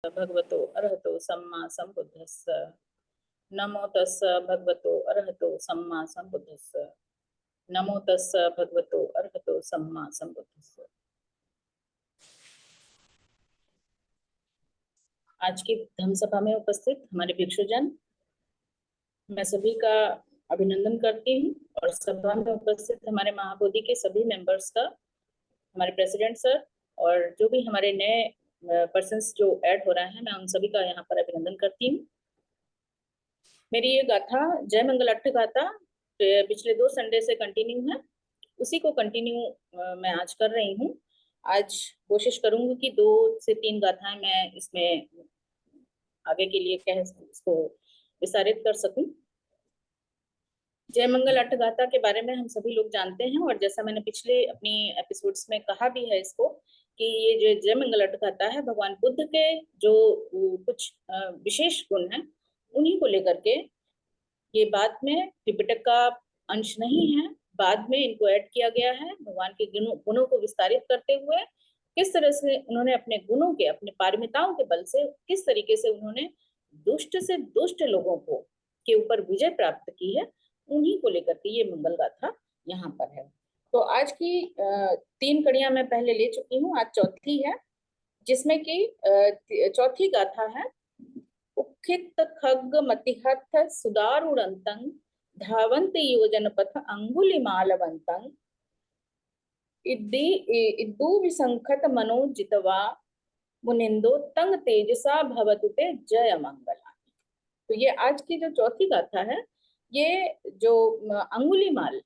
भगवतो अरहतो सम्मा संबुद्धस्स। नमो तस्स भगवतो अरहतो सम्मा संबुद्धस्स। नमो तस्स भगवतो अरहतो सम्मा संबुद्धस्स। आज की धम्म सभा में उपस्थित हमारे भिक्षुजन, मैं सभी का अभिनंदन करती हूँ और सभा में उपस्थित हमारे महाबोधि के सभी मेंबर्स का, हमारे प्रेसिडेंट सर और जो भी हमारे नए पर्सन्स जो ऐड हो रहे हैं, मैं उन सभी का यहाँ पर अभिनंदन करती हूँ। मेरी ये गाथा जय मंगल अट्ठ गाथा पिछले 2 संडे से कंटिन्यू है, उसी को कंटिन्यू मैं आज कर रही हूँ। आज कोशिश करूंगी कि 2 से 3 गाथाएं मैं इसमें आगे के लिए इसको विस्तारित कर सकूं। जय मंगल अट्ठ गाथा के बारे में हम सभी लोग जानते हैं और जैसा मैंने पिछले अपनी एपिसोड्स में कहा भी है इसको कि ये जो जय मंगल अट्ठ गाथा है, भगवान बुद्ध के जो कुछ विशेष गुण हैं उन्हीं को लेकर के, ये बाद में त्रिपिटक का अंश नहीं है, बाद में इनको ऐड किया गया है भगवान के गुणों को विस्तारित करते हुए। किस तरह से उन्होंने अपने गुणों के, अपने पारमिताओं के बल से किस तरीके से उन्होंने दुष्ट से दुष्ट लोगों को के ऊपर विजय प्राप्त की है, उन्हीं को लेकर के ये मंगल गाथा यहाँ पर है। तो आज की 3 कड़ियां मैं पहले ले चुकी हूँ, आज चौथी है, जिसमें कि चौथी गाथा है उक्खित खग्ग मतिहत सुदारुणंतं धावन्ति योजनपथ अंगुलिमालवन्तं इद्दु विसंखत मनो जितवा मुनिंदो तंग तेजसा भवतु ते जय मंगला। तो ये आज की जो चौथी गाथा है, ये जो अंगुलीमाल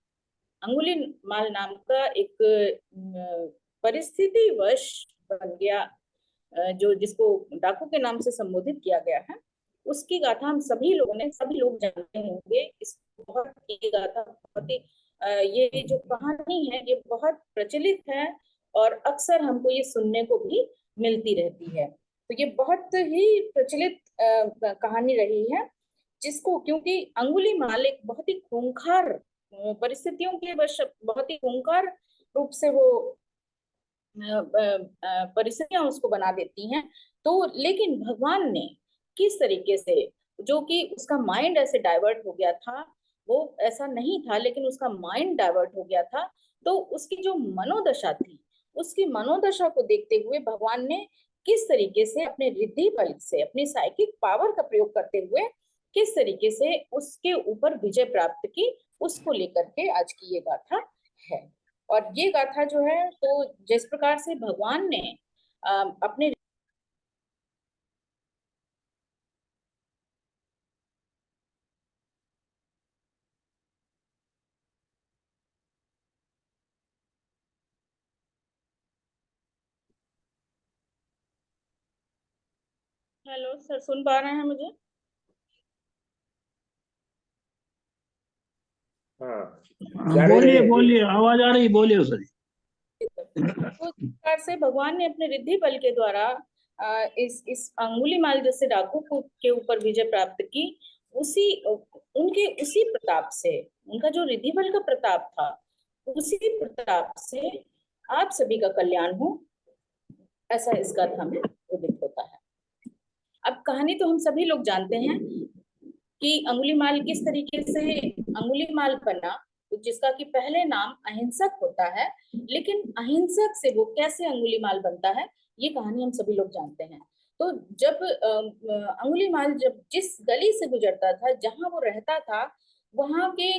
नाम का एक परिस्थिति वश बन गया, जो जिसको डाकू के नाम से संबोधित किया गया है, उसकी गाथा हम सभी लोग जानते होंगे। इस बहुत ये गाथा बहुत ही ये जो कहानी है ये बहुत प्रचलित है और अक्सर हमको ये सुनने को भी मिलती रहती है। तो ये बहुत ही प्रचलित कहानी रही है, जिसको क्योंकि अंगुलीमाल एक बहुत ही खूंखार परिस्थितियों के वश बहुत ही खूंखार रूप से वो परिस्थितियां उसको बना देती हैं। तो लेकिन भगवान ने किस तरीके से, जो कि उसका माइंड ऐसे डाइवर्ट हो गया था, वो ऐसा नहीं था लेकिन उसका माइंड डाइवर्ट हो गया था, तो उसकी जो मनोदशा थी, उसकी मनोदशा को देखते हुए भगवान ने किस तरीके से अपने रिद्धि बल से, अपनी साइकिक पावर का प्रयोग करते हुए किस तरीके से उसके ऊपर विजय प्राप्त की, उसको लेकर के आज की ये गाथा है। और ये गाथा जो है, तो जिस प्रकार से भगवान ने अपने हेलो सर, सुन पा रहे हैं मुझे? हाँ बोलिए बोलिए, आवाज आ रही, बोलिए सर। तो इस प्रकार से भगवान ने अपने रिद्धि बल के द्वारा इस अंगुलीमाल जैसे डाकू के ऊपर विजय प्राप्त की। उसी प्रताप से, उनका जो रिद्धि बल का प्रताप था, उसी प्रताप से आप सभी का कल्याण हो, ऐसा इस गाथा में उदित होता है। अब कहानी तो हम सभी लोग जानते हैं कि अंगुलीमाल किस तरीके से अंगुलीमाल बना, जिसका कि पहले नाम अहिंसक होता है, लेकिन अहिंसक से वो कैसे अंगुलीमाल बनता है, ये कहानी हम सभी लोग जानते हैं। तो जब अंगुलीमाल जब जिस गली से गुजरता था, जहां वो रहता था, वहां के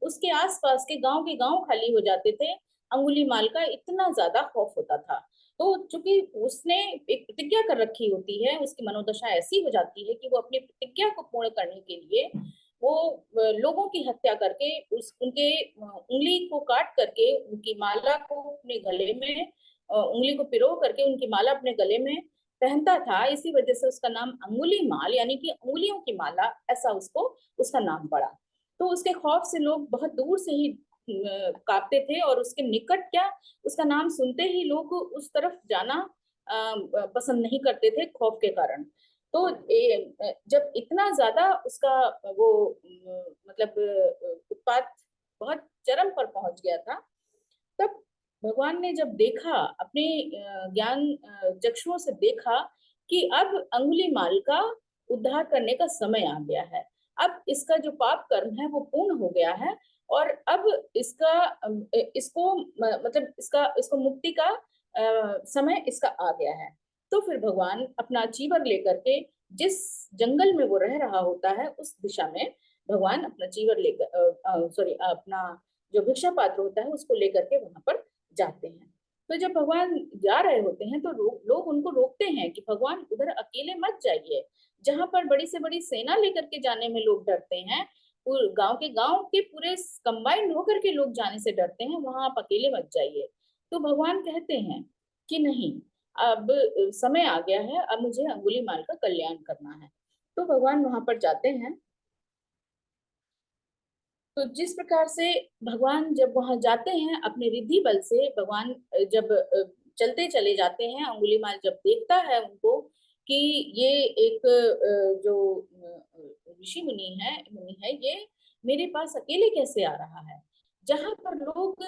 उसके आसपास के गांव खाली हो जाते थे। अंगुलीमाल का इतना ज्यादा खौफ होता था। तो चूंकि उसने एक प्रतिज्ञा कर रखी होती है, उसकी मनोदशा ऐसी हो जाती है कि वो अपनी प्रतिज्ञा को पूर्ण करने के लिए वो लोगों की हत्या करके उनके उंगली को काट करके उनकी माला को अपने गले में, उंगली को पिरो करके उनकी माला अपने गले में पहनता था। इसी वजह से उसका नाम अंगुली माल यानी कि उंगलियों की माला, ऐसा उसका नाम पड़ा। तो उसके खौफ से लोग बहुत दूर से ही कांपते थे और उसके निकट क्या, उसका नाम सुनते ही लोग उस तरफ जाना पसंद नहीं करते थे, खौफ के कारण। तो जब इतना ज्यादा उसका वो मतलब उत्पात बहुत चरम पर पहुंच गया था, तब भगवान ने जब देखा, अपने ज्ञान चक्षुओं से देखा कि अब अंगुलीमाल का उद्धार करने का समय आ गया है। अब इसका जो पाप कर्म है वो पूर्ण हो गया है और अब इसका इसको मतलब इसको मुक्ति का समय इसका आ गया है। तो फिर भगवान अपना चीवर लेकर के जिस जंगल में वो रह रहा होता है उस दिशा में भगवान अपना चीवर लेकर सॉरी अपना जो भिक्षा पात्र होता है उसको लेकर के वहां पर जाते हैं। तो जब भगवान जा रहे होते हैं तो लोग उनको रोकते हैं कि भगवान उधर अकेले मत जाइए, जहां पर बड़ी से बड़ी सेना लेकर के जाने में लोग डरते हैं, गांव के पूरे कंबाइंड होकर के लोग जाने से डरते हैं, वहां आप अकेले मत जाइए। तो भगवान कहते हैं कि नहीं, अब समय आ गया है, अब मुझे अंगुलीमाल का कल्याण करना है। तो भगवान वहां पर जाते हैं। तो जिस प्रकार से भगवान जब वहां जाते हैं अपने रिद्धि बल से, भगवान जब चलते चले जाते हैं, अंगुलीमाल जब देखता है उनको कि ये एक जो ऋषि मुनि है ये मेरे पास अकेले कैसे आ रहा है, जहां पर लोग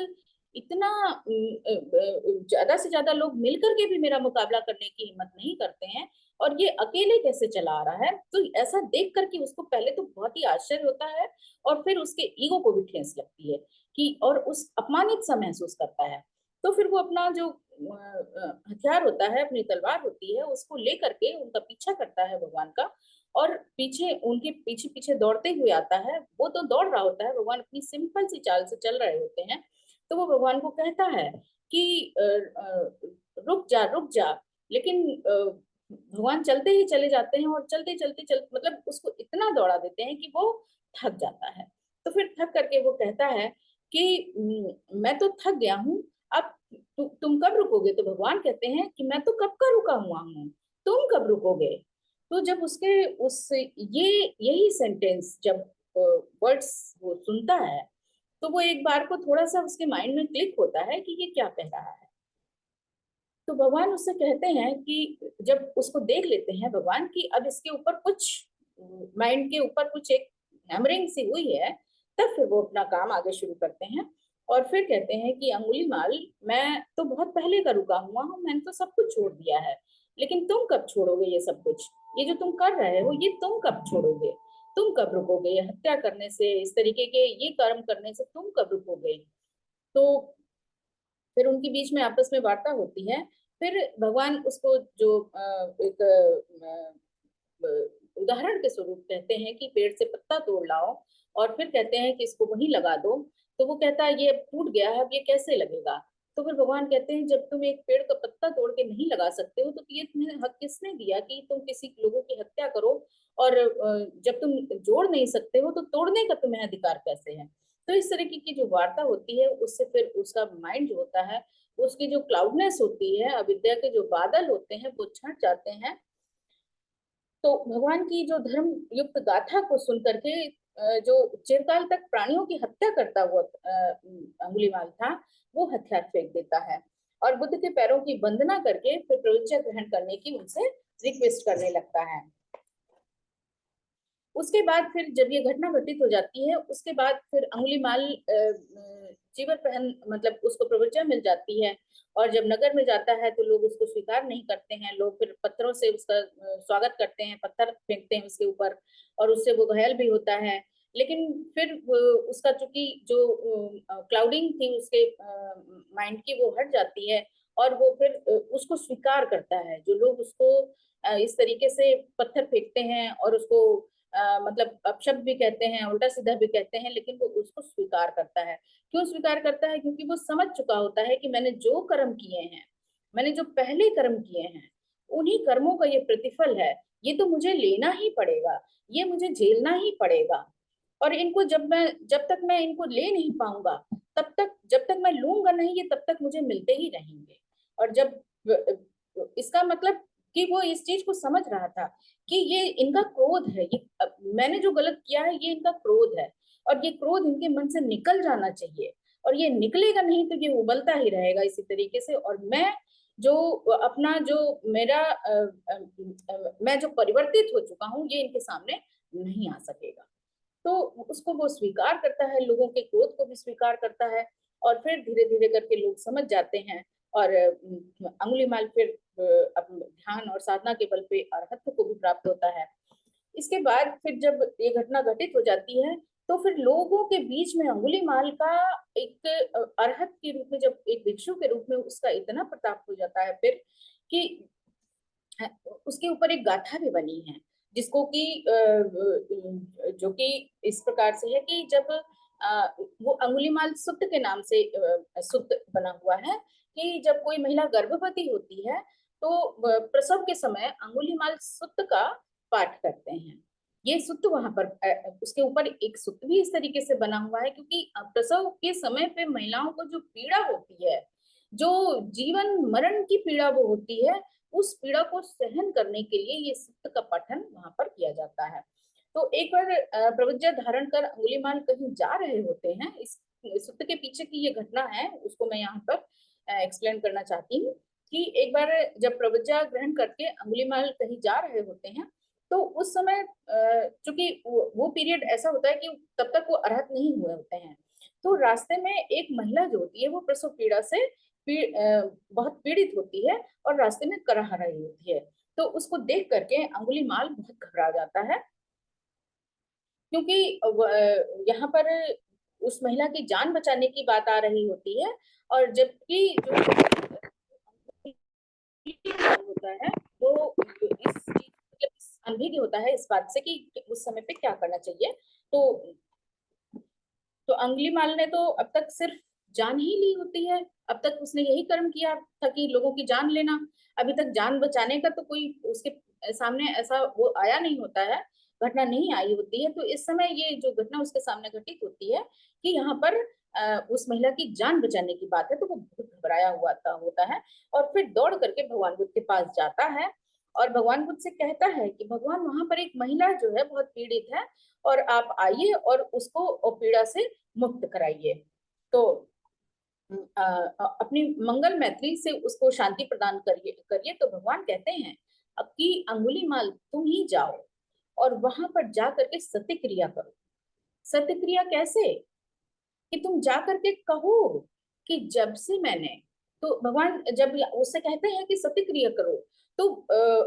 इतना ज्यादा से ज्यादा लोग मिलकर के भी मेरा मुकाबला करने की हिम्मत नहीं करते हैं, और ये अकेले कैसे चला आ रहा है। तो ऐसा देख करके उसको पहले तो बहुत ही आश्चर्य होता है और फिर उसके ईगो को भी ठेस लगती है कि, और उस अपमानित सा महसूस करता है। तो फिर वो अपना जो हथियार होता है, अपनी तलवार होती है, उसको लेकर के उनका पीछा करता है भगवान का, और पीछे उनके पीछे पीछे दौड़ते हुए आता है। वो तो दौड़ रहा होता है, भगवान अपनी सिंपल सी चाल से चल रहे होते हैं। तो वो भगवान को कहता है कि रुक जा रुक जा, लेकिन भगवान चलते ही चले जाते हैं और चलते मतलब उसको इतना दौड़ा देते हैं कि वो थक जाता है। तो फिर थक करके वो कहता है कि मैं तो थक गया हूँ, अब तुम कब रुकोगे। तो भगवान कहते हैं कि मैं तो कब का रुका हुआ हूँ, तुम कब रुकोगे। तो जब उसके उस ये यही सेंटेंस जब वर्ड्स वो सुनता है, तो वो एक बार को थोड़ा सा उसके माइंड में क्लिक होता है कि ये क्या कह रहा है। तो भगवान उससे कहते हैं कि जब उसको देख लेते हैं भगवान की अब इसके ऊपर कुछ माइंड के ऊपर कुछ एक हैमरिंग सी हुई है, तब फिर वो अपना काम आगे शुरू करते हैं और फिर कहते हैं कि अंगुलीमाल, मैं तो बहुत पहले का रुका हुआ हूँ, मैंने तो सब कुछ छोड़ दिया है, लेकिन तुम कब छोड़ोगे ये सब कुछ, ये जो तुम कर रहे हो ये तुम कब छोड़ोगे, तुम कब रुकोगे, ये हत्या करने से, इस तरीके के ये कर्म करने से तुम कब रुकोगे। तो फिर उनके बीच में आपस में वार्ता होती है। फिर भगवान उसको जो एक उदाहरण के स्वरूप कहते हैं कि पेड़ से पत्ता तोड़ लाओ और फिर कहते हैं कि इसको वहीं लगा दो। तो वो कहता है ये अब टूट गया है, अब ये कैसे लगेगा। तो फिर भगवान कहते हैं जब तुम एक पेड़ का पत्ता तोड़ के नहीं लगा सकते हो तो ये तुम्हें हक किसने दिया कि तुम किसी लोगों की हत्या करो, और जब तुम जोड़ नहीं सकते हो तो तोड़ने का तुम्हें अधिकार कैसे है। तो इस तरीके की जो वार्ता होती है उससे फिर उसका माइंड जो होता है, उसकी जो क्लाउडनेस होती है, अविद्या के जो बादल होते हैं वो छट जाते हैं। तो भगवान की जो धर्म युक्त गाथा को सुन करके जो चिरकाल तक प्राणियों की हत्या करता हुआ अंगुलीमाल था, वो हथियार फेंक देता है और बुद्ध के पैरों की वंदना करके फिर प्रविज्ञा ग्रहण करने की उनसे रिक्वेस्ट करने लगता है। उसके बाद फिर जब ये घटना घटित हो जाती है, उसके बाद फिर अंगुलीमाल जीवन पहन मतलब उसको प्रवृत्तियां मिल जाती है, और जब नगर में जाता है तो लोग उसको स्वीकार नहीं करते हैं, लोग फिर पत्थरों से उसका स्वागत करते हैं, पत्थर फेंकते हैं उसके ऊपर और उससे वो घायल भी होता है। लेकिन फिर उसका चूंकि जो क्लाउडिंग थी उसके माइंड की वो हट जाती है और वो फिर उसको स्वीकार करता है। जो लोग उसको इस तरीके से पत्थर फेंकते हैं और उसको मतलब अपशब्द भी कहते हैं, उल्टा सीधा भी कहते हैं, लेकिन वो उसको स्वीकार करता है। क्यों स्वीकार करता है? क्योंकि वो समझ चुका होता है कि मैंने जो कर्म किए हैं, मैंने जो पहले कर्म किए हैं, उन्हीं कर्मों का ये प्रतिफल है, ये तो मुझे लेना ही पड़ेगा, ये मुझे झेलना ही पड़ेगा। और इनको जब तक मैं इनको ले नहीं पाऊंगा, तब तक जब तक मैं लूंगा नहीं ये तब तक मुझे मिलते ही रहेंगे। और जब इसका मतलब कि वो इस चीज को समझ रहा था कि ये इनका क्रोध है, ये मैंने जो गलत किया है ये इनका क्रोध है, और ये क्रोध इनके मन से निकल जाना चाहिए, और ये निकलेगा नहीं तो ये उबलता ही रहेगा इसी तरीके से, और मैं जो अपना जो मेरा मैं जो परिवर्तित हो चुका हूँ ये इनके सामने नहीं आ सकेगा। तो उसको वो स्वीकार करता है, लोगों के क्रोध को भी स्वीकार करता है, और फिर धीरे धीरे करके लोग समझ जाते हैं और अंगुलीमाल फिर ध्यान और साधना के बल पे अरहत्व को भी प्राप्त होता है। इसके बाद फिर जब ये घटना घटित हो जाती है तो फिर लोगों के बीच में अंगुलीमाल का एक अरहत के रूप में, जब एक भिक्षु के रूप में उसका इतना प्रताप हो जाता है फिर कि उसके ऊपर एक गाथा भी बनी है, जिसको कि जो कि इस प्रकार से है कि जब वो अंगुलीमाल सुक्त के नाम से सुक्त बना हुआ है कि जब कोई महिला गर्भवती होती है तो प्रसव के समय अंगुलीमाल सुक्त का पाठ करते हैं। ये सुक्त वहां पर उसके ऊपर एक सुक्त भी इस तरीके से बना हुआ है क्योंकि प्रसव के समय पे महिलाओं को जो पीड़ा होती है, जो जीवन मरण की पीड़ा वो होती है, उस पीड़ा को सहन करने के लिए ये सुक्त का पठन वहां पर किया जाता है। तो एक बार प्रवज्ञा धारण कर अंगुलीमाल कहीं जा रहे होते हैं, इस सुक्त के पीछे की ये घटना है, उसको मैं यहाँ पर एक्सप्लेन करना चाहती हूँ कि एक बार जब प्रवज्ञा ग्रहण करके अंगुलीमाल कहीं जा रहे होते हैं तो उस समय चूंकि वो पीरियड ऐसा होता है कि तब तक वो अरहत नहीं हुए होते हैं, तो रास्ते में एक महिला जो होती है वो प्रसव पीड़ा से बहुत पीड़ित होती है और रास्ते में कराह रही होती है। तो उसको देख करके अंगुलीमाल बहुत घबरा जाता है क्योंकि यहाँ पर उस महिला की जान बचाने की बात आ रही होती है और जबकि जो होता है वो इस चीज अनभिज्ञ होता है इस बात से कि उस समय पे क्या करना चाहिए। तो अंगुलीमाल ने तो अब तक सिर्फ जान ही ली होती है, अब तक उसने यही कर्म किया था कि लोगों की जान लेना, अभी तक जान बचाने का तो कोई उसके सामने ऐसा वो आया नहीं होता है, घटना नहीं आई होती है। तो इस समय ये जो घटना उसके सामने घटित होती है कि यहाँ पर उस महिला की जान बचाने की बात है, तो वो बहुत घबराया हुआ होता है और फिर दौड़ करके भगवान बुद्ध के पास जाता है और भगवान बुद्ध से कहता है कि भगवान वहां पर एक महिला जो है बहुत पीड़ित है और आप आइए और उसको पीड़ा से मुक्त कराइए। तो अपनी मंगल मैत्री से उसको शांति प्रदान करिए करिए। तो भगवान कहते हैं अब कि अंगुलीमाल तुम ही जाओ और वहां पर जा करके सत्य क्रिया करो। सत्य क्रिया कैसे? कि तुम जा करके कहो कि जब से मैंने, तो भगवान जब उससे कहते हैं कि सत्य क्रिया करो तो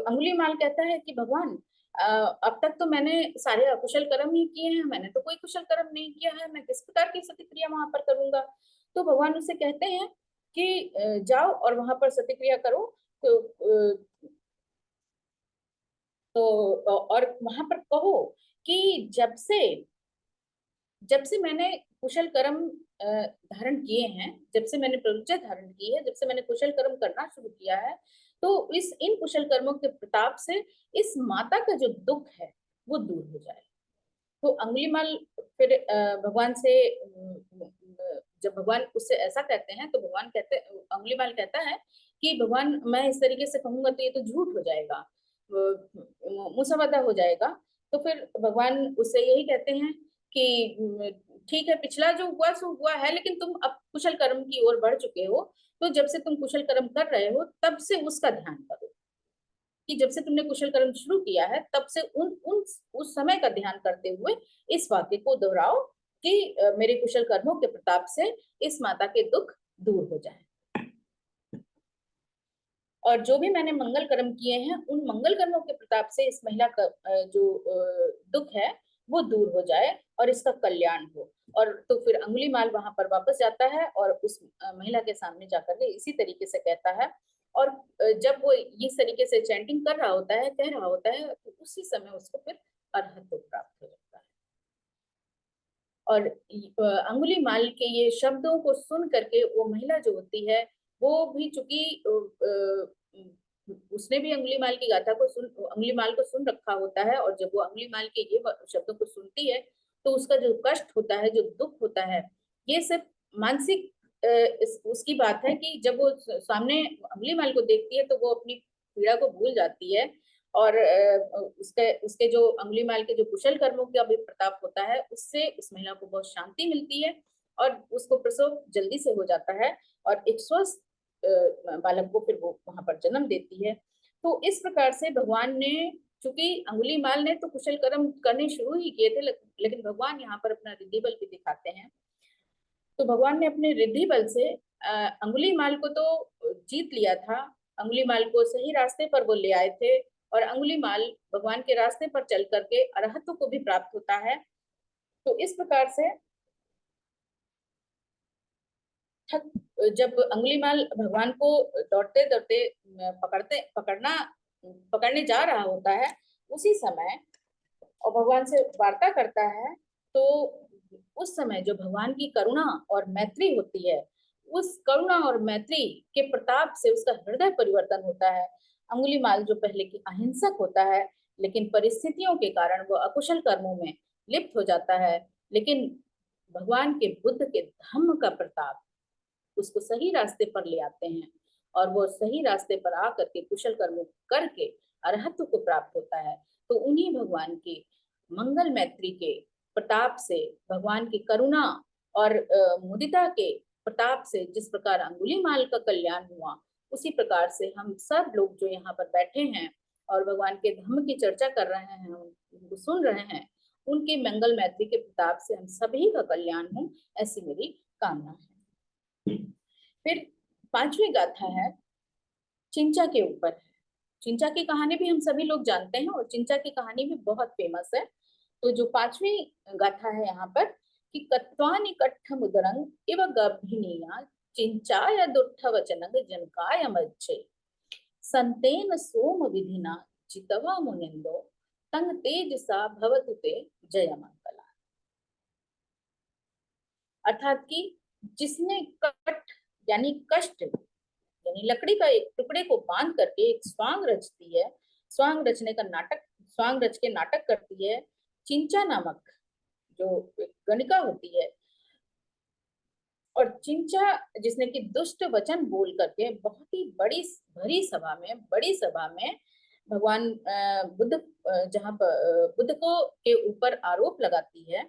अंगुलीमाल कहता है कि भगवान अब तक तो मैंने सारे अकुशल कर्म ही किए हैं, मैंने तो कोई कुशल कर्म नहीं किया है, मैं किस प्रकार की सत्य क्रिया वहां पर करूंगा। तो भगवान उससे कहते हैं कि जाओ और वहां पर सत्य क्रिया करो। तो और वहां पर कहो कि जब से मैंने कुशल कर्म धारण किए हैं, जब से मैंने प्रवृत्ति धारण की है, जब से मैंने कुशल कर्म करना शुरू किया है, तो इन कुशल कर्मों के प्रताप से इस माता का जो दुख है वो दूर हो जाए। तो अंगुलीमाल फिर भगवान से जब भगवान उससे ऐसा कहते हैं तो अंगुलीमाल कहता है कि भगवान मैं इस तरीके से कहूंगा तो ये तो झूठ हो जाएगा, मुसावादा हो जाएगा। तो फिर भगवान उससे यही कहते हैं कि ठीक है, पिछला जो हुआ सो हुआ है, लेकिन तुम अब कुशल कर्म की ओर बढ़ चुके हो, तो जब से तुम कुशल कर्म कर रहे हो तब से उसका ध्यान करो कि जब से तुमने कुशल कर्म शुरू किया है तब से उन उन उस समय का ध्यान करते हुए इस वाक्य को दोहराओ कि मेरे कुशल कर्मों के प्रताप से इस माता के दुख दूर हो जाए और जो भी मैंने मंगल कर्म किए हैं उन मंगल कर्मों के प्रताप से इस महिला का जो दुख है वो दूर हो जाए और इसका कल्याण हो। और तो फिर अंगुलीमाल वहां पर वापस जाता है और उस महिला के सामने जाकर के इसी तरीके से कहता है और जब वो इस तरीके से चैंटिंग कर रहा होता है, कह रहा होता है, तो उसी समय उसको फिर अरहत्व प्राप्त हो जाता है। और अंगुलीमाल के ये शब्दों को सुन करके वो महिला जो होती है वो भी चूंकि उसने भी अंगुलीमाल की गाथा को अंगुलीमाल को सुन रखा होता है और जब वो अंगुलीमाल के ये शब्दों को सुनती है तो उसका जो कष्ट होता है, जो दुख होता है, ये सिर्फ मानसिक उसकी बात है कि जब वो सामने अंगुलीमाल को देखती है तो वो अपनी पीड़ा को भूल जाती है और उसके उसके जो अंगुलीमाल के जो कुशल कर्मों का भी प्रताप होता है उससे उस महिला को बहुत शांति मिलती है और उसको प्रसव जल्दी से हो जाता है और एक स्वस्थ बालक को फिर वो वहां पर जन्म देती है। तो इस प्रकार से भगवान ने, चूंकि अंगुलीमाल ने तो कुशल कर्म करने शुरू ही किए थे, लेकिन भगवान यहाँ पर अपना रिद्धि बल भी दिखाते हैं। तो भगवान ने अपने रिद्धि बल से अंगुलीमाल को तो जीत लिया था, अंगुलीमाल को सही रास्ते पर वो ले आए थे, और अंगुलीमाल भगवान के रास्ते पर चल करके अरहत्व को भी प्राप्त होता है। तो इस प्रकार से जब अंगुलीमाल भगवान को दौड़ते दौड़ते पकड़ने जा रहा होता है, उसी समय और भगवान से वार्ता करता है, तो उस समय जो भगवान की करुणा और मैत्री होती है, उस करुणा और मैत्री के प्रताप से उसका हृदय परिवर्तन होता है। अंगुलीमाल जो पहले की अहिंसक होता है, लेकिन परिस्थितियों के कारण वो अकुशल कर्मों में लिप्त हो जाता है, लेकिन भगवान के बुद्ध के धम्म का प्रताप उसको सही रास्ते पर ले आते हैं, और वो सही रास्ते पर आकर के कुशल कर्म करके अरहत्व को प्राप्त होता है। तो उन्हीं भगवान की मंगल मैत्री के प्रताप से, भगवान की करुणा और मुदिता के प्रताप से जिस प्रकार अंगुलीमाल का कल्याण हुआ, उसी प्रकार से हम सब लोग जो यहाँ पर बैठे हैं और भगवान के धम्म की चर्चा कर रहे हैं, उनको सुन रहे हैं, उनके मंगल मैत्री के प्रताप से हम सभी का कल्याण हो, ऐसी मेरी कामना है। फिर पांचवी गाथा है चिंचा के ऊपर। चिंचा की कहानी भी हम सभी लोग जानते हैं, और चिंचा की कहानी भी बहुत फेमस है। तो जो पांचवी गाथा है यहाँ पर कि कत्वानि कट्ठम उदरंग इव गभिनिया चिंचाय दुट्ठ वचनंग जनकाय मज्जे संतेन सोम विधिना चितवा मुनिंदो तंग तेजसा भवतु ते जय मंगला। अर्थात कि जिसने कट यानी कष्ट यानी लकड़ी का एक टुकड़े को बांध करके एक स्वांग रचती है, स्वांग रचने का नाटक, स्वांग रच के नाटक करती है, चिंचा नामक जो गणिका होती है, और चिंचा जिसने कि दुष्ट वचन बोल करके बहुत ही बड़ी सभा में भगवान बुद्ध जहाँ पर बुद्ध को के ऊपर आरोप लगाती है,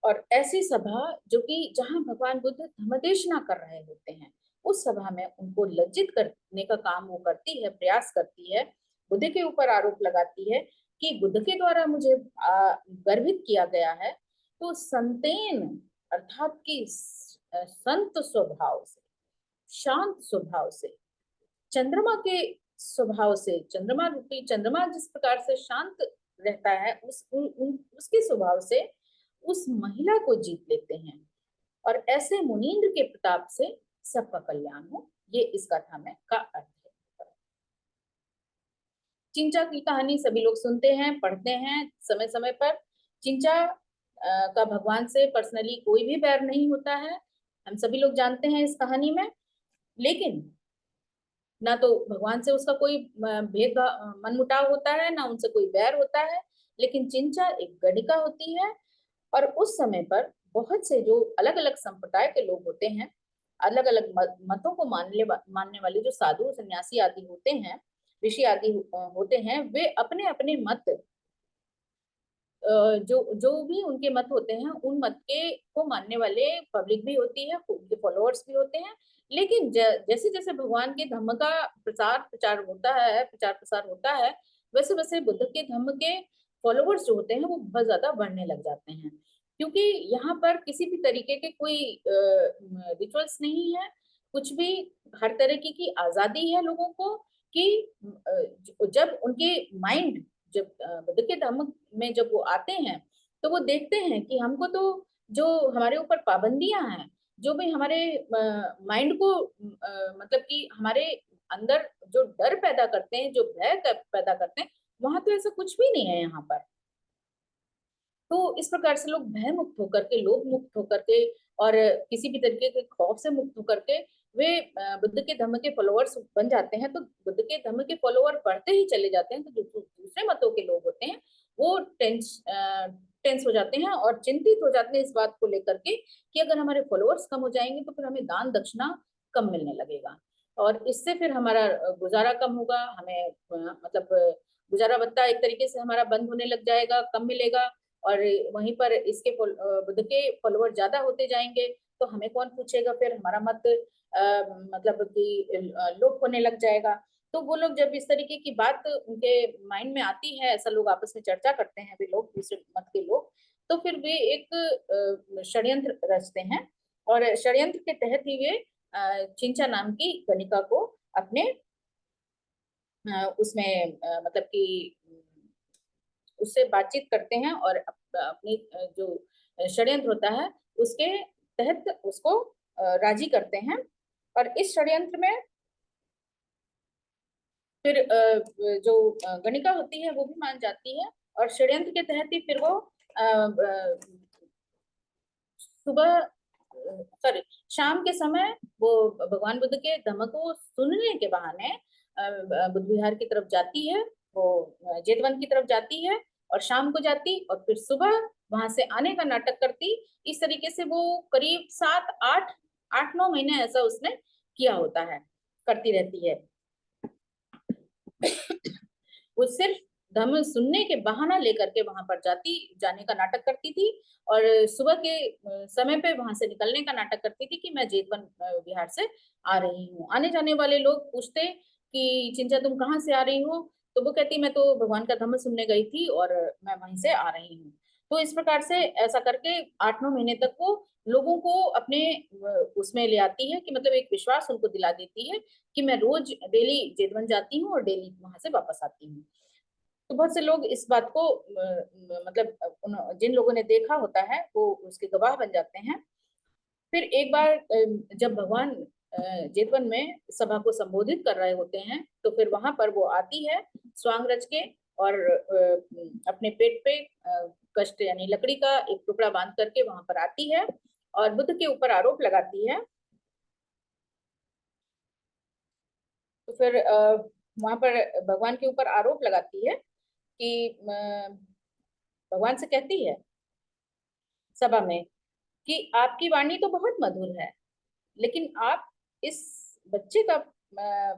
और ऐसी सभा जो कि जहां भगवान बुद्ध धर्मदेशना कर रहे होते हैं, उस सभा में उनको लज्जित करने का काम वो करती है, प्रयास करती है, बुद्ध के ऊपर आरोप लगाती है कि बुद्ध के द्वारा मुझे गर्भित किया गया है। तो संतेन अर्थात कि संत स्वभाव से, शांत स्वभाव से, चंद्रमा के स्वभाव से, चंद्रमा रूपी चंद्रमा जिस प्रकार से शांत रहता है, उसके स्वभाव से उस महिला को जीत लेते हैं, और ऐसे मुनीन्द्र के प्रताप से सबका कल्याण हो, ये इस कथा में का अर्थ है। चिंचा की कहानी सभी लोग सुनते हैं, पढ़ते हैं समय समय पर। चिंचा का भगवान से पर्सनली कोई भी बैर नहीं होता है, हम सभी लोग जानते हैं इस कहानी में, लेकिन ना तो भगवान से उसका कोई भेदभाव मनमुटाव होता है, ना उनसे कोई बैर होता है, लेकिन चिंचा एक गणिका होती है, और उस समय पर बहुत से जो अलग अलग संप्रदाय के लोग होते हैं, अलग अलग मतों को मानने वाले जो साधु सन्यासी आदि होते हैं, ऋषि आदि होते हैं, वे अपने अपने मत जो जो भी उनके मत होते हैं, उन मत के को मानने वाले पब्लिक भी होती है, उनके फॉलोअर्स भी होते हैं। लेकिन जैसे जैसे भगवान के धम्म का प्रचार प्रसार होता है, वैसे वैसे बुद्ध के धम्म के फॉलोअर्स जो होते हैं वो बहुत ज्यादा बढ़ने लग जाते हैं, क्योंकि यहाँ पर किसी भी तरीके के कोई रिचुअल्स नहीं है, कुछ भी, हर तरह की आजादी है लोगों को, कि जब उनके माइंड जब बुद्ध के धम्म में जब वो आते हैं, तो वो देखते हैं कि हमको तो जो हमारे ऊपर पाबंदियां हैं, जो भी हमारे माइंड को मतलब कि हमारे अंदर जो डर पैदा करते हैं, जो भय पैदा करते हैं, वहां तो ऐसा कुछ भी नहीं है यहाँ पर। तो इस प्रकार से लोग भय मुक्त होकर के, लोभ मुक्त होकर के, और किसी भी तरीके के खौफ से मुक्त होकर के वे बुद्ध के धम्म के फॉलोअर्स बन जाते हैं। तो बुद्ध के धम्म के फॉलोअर बढ़ते ही चले जाते हैं, तो जो दूसरे मतों के लोग होते हैं वो टेंस हो जाते हैं और चिंतित हो जाते हैं इस बात को लेकर के कि अगर हमारे फॉलोअर्स कम हो जाएंगे तो फिर हमें दान दक्षिणा कम मिलने लगेगा, और इससे फिर हमारा गुजारा कम होगा, हमें मतलब गुजारा भत्ता एक तरीके से हमारा बंद होने लग जाएगा, कम मिलेगा, और वहीं पर इसके बुद्ध के फॉलोअर ज्यादा होते जाएंगे तो हमें कौन पूछेगा, फिर हमारा मत मतलब कि लोप होने लग जाएगा। तो वो लोग जब इस तरीके की बात उनके माइंड में आती है, ऐसा लोग आपस में चर्चा करते हैं वे लोग, दूसरे मत के लोग, तो फिर वे एक षड्यंत्र रचते हैं और षड्यंत्र के तहत ही वे चिंचा नाम की गणिका को अपने उसमें मतलब कि उससे बातचीत करते हैं और अपनी जो षड्यंत्र होता है उसके तहत उसको राजी करते हैं। और इस षड्यंत्र में फिर जो गणिका होती है वो भी मान जाती है, और षड्यंत्र के तहत ही फिर वो सुबह सॉरी शाम के समय वो भगवान बुद्ध के धम्म को सुनने के बहाने बुद्ध विहार की तरफ जाती है, वो जेतवन की तरफ जाती है और शाम को जाती और फिर सुबह वहां से आने का नाटक करती। इस तरीके से वो करीब 7 8 8 9 महीने ऐसा उसने किया होता है, करती रहती है। वो सिर्फ धम्म सुनने के बहाना लेकर के वहां पर जाने का नाटक करती थी, और सुबह के समय पे वहां से निकलने का नाटक करती थी कि मैं जेतवन विहार से आ रही हूँ। आने जाने वाले लोग पूछते कि चिंचा तुम कहाँ से आ रही हो, तो वो कहती मैं तो भगवान का धम्म सुनने गई थी और मैं वहीं से आ रही हूँ। तो इस प्रकार से ऐसा करके 8 9 महीने तक वो लोगों को अपने उसमें ले आती है कि मतलब एक विश्वास उनको दिला देती है कि मैं रोज डेली जेतवन जाती हूँ और डेली वहां से वापस आती हूँ। तो बहुत से लोग इस बात को मतलब जिन लोगों ने देखा होता है वो उसके गवाह बन जाते हैं। फिर एक बार जब भगवान जेतवन में सभा को संबोधित कर रहे होते हैं तो फिर वहां पर वो आती है स्वांग रच के, और अपने पेट पे कष्ट यानी लकड़ी का एक टुकड़ा बांध करके वहां पर आती है और बुद्ध के ऊपर आरोप लगाती है। तो फिर वहां पर भगवान के ऊपर आरोप लगाती है कि भगवान से कहती है सभा में कि आपकी वाणी तो बहुत मधुर है, लेकिन आप इस बच्चे का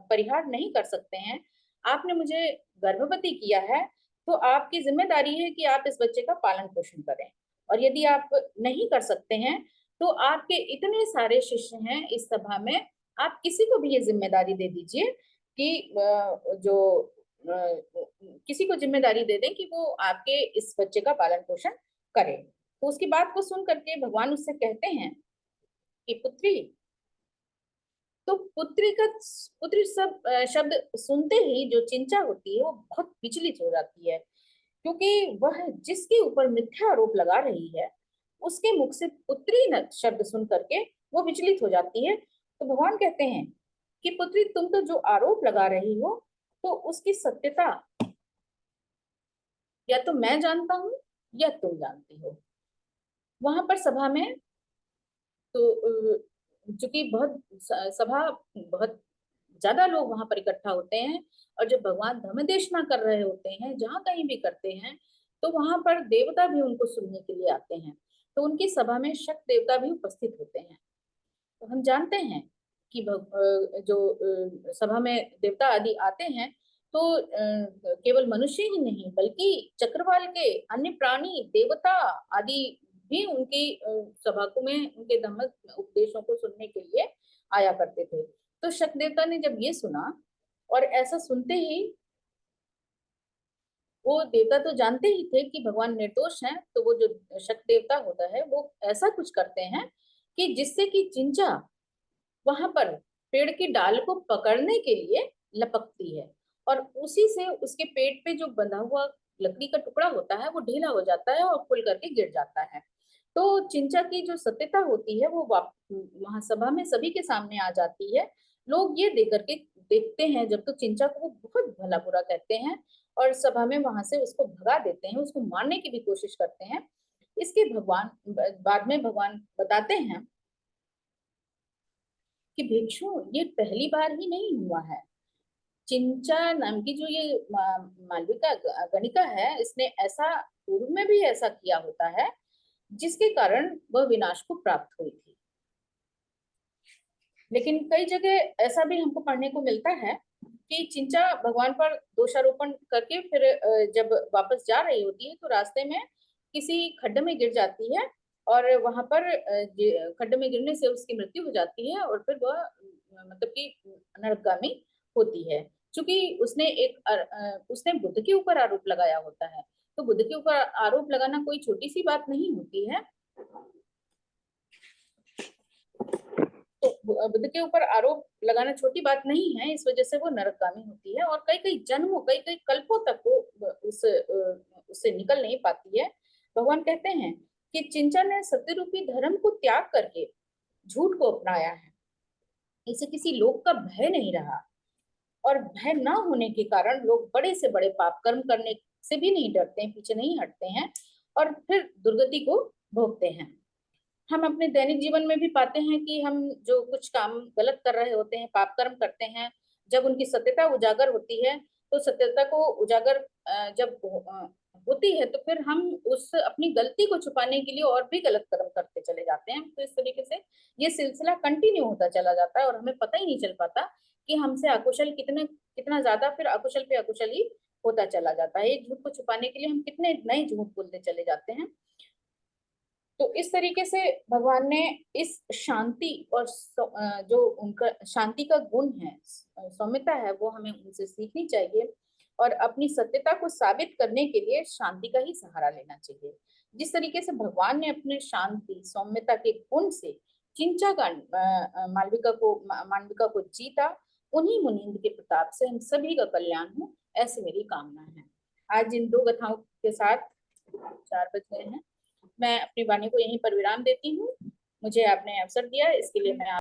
परिहार नहीं कर सकते हैं। आपने मुझे गर्भवती किया है, तो आपकी जिम्मेदारी है कि आप इस बच्चे का पालन पोषण करें, और यदि आप नहीं कर सकते हैं तो आपके इतने सारे शिष्य हैं इस सभा में, आप किसी को भी ये जिम्मेदारी दे दीजिए कि जो किसी को जिम्मेदारी दे दें कि वो आपके इस बच्चे का पालन पोषण करे। तो उसकी बात को सुन करके भगवान उससे कहते हैं कि पुत्री, तो पुत्री सब शब्द सुनते ही जो चिंचा होती है वो बहुत विचलित हो जाती है, क्योंकि वह जिसके ऊपर मिथ्या आरोप लगा रही है उसके मुख से पुत्री शब्द सुन करके वो विचलित हो जाती है। तो भगवान कहते हैं कि पुत्री तुम तो जो आरोप लगा रही हो तो उसकी सत्यता या तो मैं जानता हूँ या तुम जानती हो। वहां पर सभा में तो चूंकि बहुत सभा बहुत ज्यादा लोग वहां पर इकट्ठा होते हैं, और जब भगवान धर्मदेशना कर रहे होते हैं जहां कहीं भी करते हैं तो वहां पर देवता भी उनको सुनने के लिए आते हैं। तो उनकी सभा में शक देवता भी उपस्थित होते हैं। तो हम जानते हैं कि जो सभा में देवता आदि आते हैं तो केवल मनुष्य ही नहीं बल्कि चक्रवाल के अन्य प्राणी देवता आदि भी उनकी सभा को में उनके धम्म उपदेशों को सुनने के लिए आया करते थे। तो शक देवता ने जब ये सुना, और ऐसा सुनते ही वो देवता तो जानते ही थे कि भगवान निर्दोष हैं, तो वो जो शक देवता होता है वो ऐसा कुछ करते हैं कि जिससे कि चिंचा वहां पर पेड़ की डाल को पकड़ने के लिए लपकती है, और उसी से उसके पेट पे जो बंधा हुआ लकड़ी का टुकड़ा होता है वो ढीला हो जाता है और खुल करके गिर जाता है। तो चिंचा की जो सत्यता होती है वो वहां सभा में सभी के सामने आ जाती है। लोग ये देख करके देखते हैं जब तो चिंचा को वो बहुत भला बुरा कहते हैं, और सभा में वहां से उसको भगा देते हैं, उसको मारने की भी कोशिश करते हैं। इसके भगवान बाद में भगवान बताते हैं कि भिक्षु ये पहली बार ही नहीं हुआ है। चिंचा नाम की जो ये मालविका गणिका है, इसने ऐसा पूर्व में भी ऐसा किया होता है जिसके कारण वह विनाश को प्राप्त हुई थी। लेकिन कई जगह ऐसा भी हमको पढ़ने को मिलता है कि चिंचा भगवान पर दोषारोपण करके फिर जब वापस जा रही होती है तो रास्ते में किसी खड्ड में गिर जाती है, और वहां पर खड्ड में गिरने से उसकी मृत्यु हो जाती है, और फिर वह मतलब कि नरकगामी होती है। क्योंकि उसने बुद्ध के ऊपर आरोप लगाया होता है, तो बुद्ध के ऊपर आरोप लगाना कोई छोटी सी बात नहीं होती है। बुद्ध के ऊपर आरोप लगाना छोटी बात नहीं है, इस वजह से वो नरकगामी होती है और कई कई जन्मों कई कई कल्पों तक वो उससे निकल नहीं पाती है। भगवान कहते हैं कि चिंचा ने सत्य रूपी धर्म को त्याग करके झूठ को अपनाया है, इसे किसी लोक का भय नहीं रहा और भय ना होने के कारण लोग बड़े से बड़े पाप कर्म करने से भी नहीं डरते हैं, पीछे नहीं हटते हैं और फिर दुर्गति को भोगते हैं। हम अपने दैनिक जीवन में भी पाते हैं कि हम जो कुछ काम गलत कर रहे होते हैं, पाप कर्म करते हैं, जब उनकी सत्यता उजागर होती है तो सत्यता को उजागर जब होती है तो फिर हम उस अपनी गलती को छुपाने के लिए और भी गलत कर्म करते चले जाते हैं। तो इस तरीके से ये सिलसिला कंटिन्यू होता चला जाता है और हमें पता ही नहीं चल पाता कि हमसे अकुशल कितना कितना ज्यादा फिर अकुशल पे अकुशल ही होता चला जाता है। एक झूठ को छुपाने के लिए हम कितने नए झूठ बोलते चले जाते हैं। तो इस तरीके से भगवान ने इस शांति और जो उनका शांति का गुण है, सौम्यता है, वो हमें उनसे सीखनी चाहिए और अपनी सत्यता को साबित करने के लिए शांति का ही सहारा लेना चाहिए। जिस तरीके से भगवान ने अपने शांति सौम्यता के गुण से चिंचा का मांडविका को जीता, उन्हीं मुनिंद के प्रताप से हम सभी का कल्याण हो, ऐसी मेरी कामना है। आज इन दो कथाओं के साथ 4 बज गए हैं, मैं अपनी वाणी को यहीं पर विराम देती हूँ। मुझे आपने अवसर दिया, इसके लिए मैं